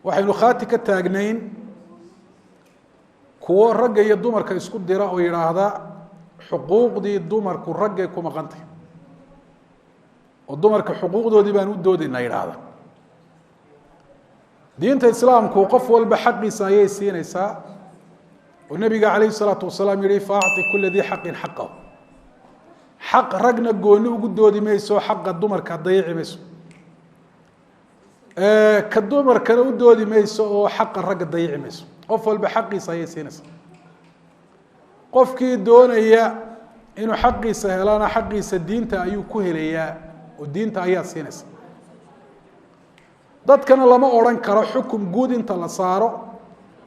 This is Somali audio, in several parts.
waxaynu khaati ka taagnayn kuwo ragga iyo dumarka isku dira oo yiraahda xuquuqdii dumarku ragga ku maqantay oo dumarka xuquuqdoodii baan u doodinaa yiraahda diinta islaamku qof walba xaqiisa ayay siinaysaa oo nabiga kaleey salaatu wasalaam yiri faa'ti kulli dhi haqqin haqqahu xaq ragna gooni ugu doodi mayso xaqa dumarka dayici mayso ka dumarkana u doodi mayso oo xaqa ragga dayici mayso qof walba xaqiisa ayay siinaysaa qofkii doonaya inuu xaqiisa helana xaqiisa diinta ayuu ku helayaa oo diinta ayaa siinaysaa dadkana lama oran karo xukum guud inta la saaro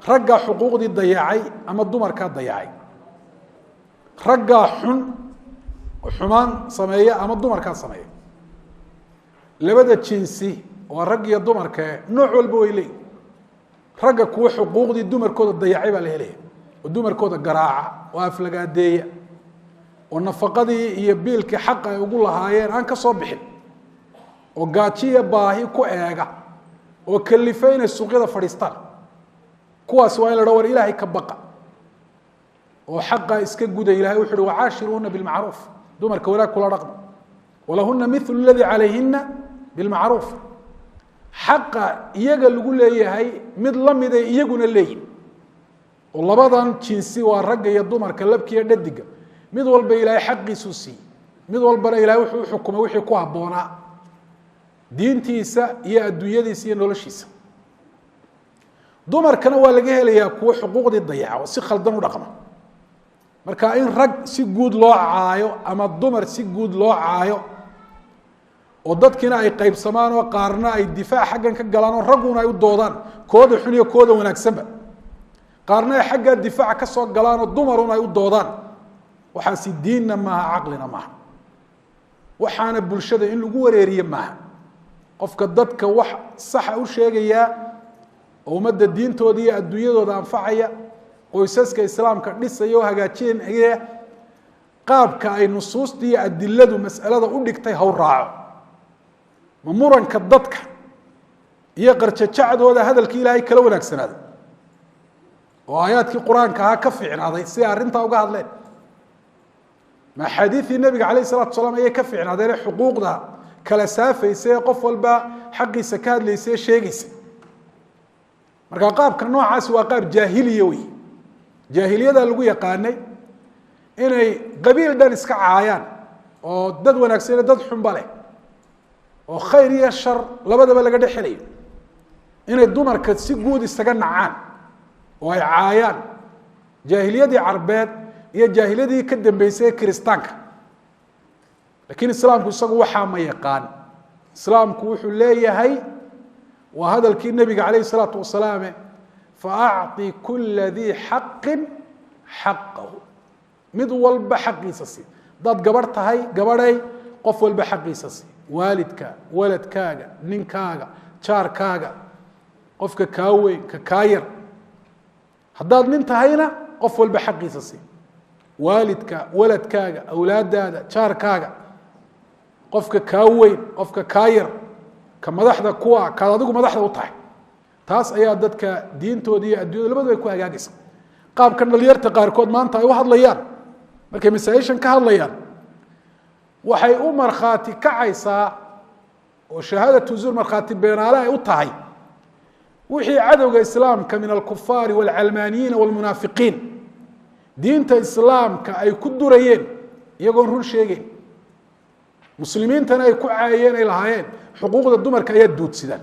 ragga xuquuqdii dayacay ama dumarka dayacay ragga xun xumaan sameeya ama dumarka sameeya labada jinsi oo rag iyo dumarka nooc walba way leeyihiin ragga kuwa xuquuqdii dumarkooda dayacay baa la helaya oo dumarkooda garaaca oo aflagaadeeya oo nafaqadii iyo biilkii xaq ay ugu lahaayeen aan ka soo bixin oo gaajiya baahi ku eega oo kalifayna suuqyada fadhiistaan kuwaas waa in la dhawr ilaahay ka baqa oo xaqa iska guda ilaahay wuxuu wacaashiruuna bil ma'ruf dumarka walaak kula dhaqmo walahunna mithlu alladhi alayhinna bil ma'ruf xaqa iyaga lagu leeyahay mid la mid ah iyaguna leeyihiin oo labadan jinsi waa ragga iyo dumarka labkiya dhadiga mid walba ilaahay xaqiisu si mid walba ilaahay wuxuu xukumay wixii ku haboona diintiisa iyo adduunyadiisa iyo noloshiisa dumarkana waa laga helayaa kuwa xuquuqdii dayaca si khaldan u dhaqma marka in rag si guud loo caayo ama dumar si guud loo caayo oo dadkina ay qaybsamaan oo qaarna ay difaac xaggan ka galaan oo raguna ay u doodaan kooda xun iyo kooda wanaagsanba qaarna ay xagga difaac ka soo galaan oo dumaruna ay u doodaan waxa si diinna maaha aqlina maaha waxaana bulshada in lagu wareeriyo maaha qofka dadka wax sax u sheegaya oo umada diintooda iyo adduunyadooda anfacaya qoysaska islaamka dhisayo hagaajinaya qaabka ay nusuusta iyo adilladu mas'alada u dhigtay haw raaco ma muranka dadka iyo qarjajacdooda hadalka ilaahay kala wanaagsanaada oo aayaadkii quraanka ha ka fiicnaaday si arinta uga hadleen ma xadiithii nabiga kaleey salaatu wasalaam ay ka fiicnaadeen xuquuqda kala saafaysa qof walba xaqiisa ka hadlaysa sheegaysa marka qaabka noocaas waa qaab jaahiliya wey jaahiliyada lagu yaqaanay inay qabiil dhan iska caayaan oo dad wanaagsan dad xun bale oo khayr iyo shar labadaba laga dhaxelayo inay dumarka si guud isaga nacaan oo ay caayaan jaahiliyadii carbeed iyo jaahiliyadii ka dambeysay kristaanka laakiin islaamku isagu waxa ma yaqaan islaamku wuxuu leeyahay wa hadalkii nabiga kaleey salaatu wasalaam fa'ati kulli dhi haqqin haqqahu mid walba xaqiisa si dad gabar tahay gabaray qof walba xaqiisa si waalidka waladkaaga ninkaaga jaarkaaga qofka kaaweyn ka kaayar haddaad nin tahayna qof walba xaqiisa si waalidka waladkaaga awlaadaada jaarkaaga qofka kaaweyn qofka kaayar ka madaxda kuwa ka adigu madaxda u tahay taas ayaa dadka diintooda iyo adduunyada labadaba ku hagaagaysa qaabkan dhalinyarta qaarkood maanta ay u hadlayaan markay masaa'ishan ka hadlayaan waxay u markhaati kacaysaa oo shahaadatu zuur markhaati beenaale ay u tahay wixii cadowga islaamka min alkufaari waalcalmaaniyiina waalmunaafiqiin diinta islaamka ay ku durayeen iyagoon run sheegeyn muslimiintana ay ku caayeen ay lahaayeen xuquuqda dumarka ayaa duudsidaan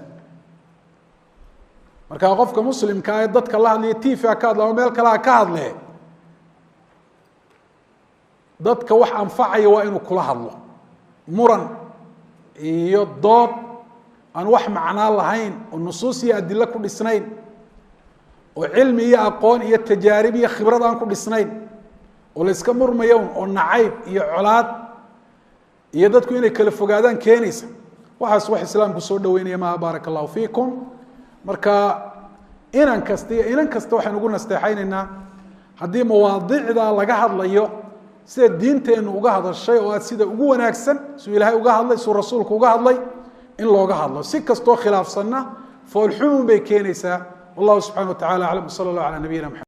marka qofka muslimka ah dadka la hadlaya tiifa ka hadla meel kale ka hadlee dadka wax anfacaya waa inuu kula hadlo muran iyo dood aan wax macnaa lahayn oo nusuus iyo adilla ku dhisnayn oo cilmi iyo aqoon iyo tajaarib iyo khibrad aan ku dhisnayn oo la iska murmayo oo nacayb iyo colaad iyo dadku inay kala fogaadaan keenaysa waxaas wax islaamku soo dhaweynaya ma barakallahu fiikum marka inan kasta waxaan ugu nasteexaynaynaa haddii mawaadicda laga hadlayo sida diinteenu uga hadashay oo sida ugu wanaagsan soo ilaahay uga hadlay soo rasuulku uga hadlay in looga hadlo si kasto khilaafsanna foolxumun bay keenaysaa. wallahu subxana wa tacala aclam. sala allah calaa nabiyina mxamed.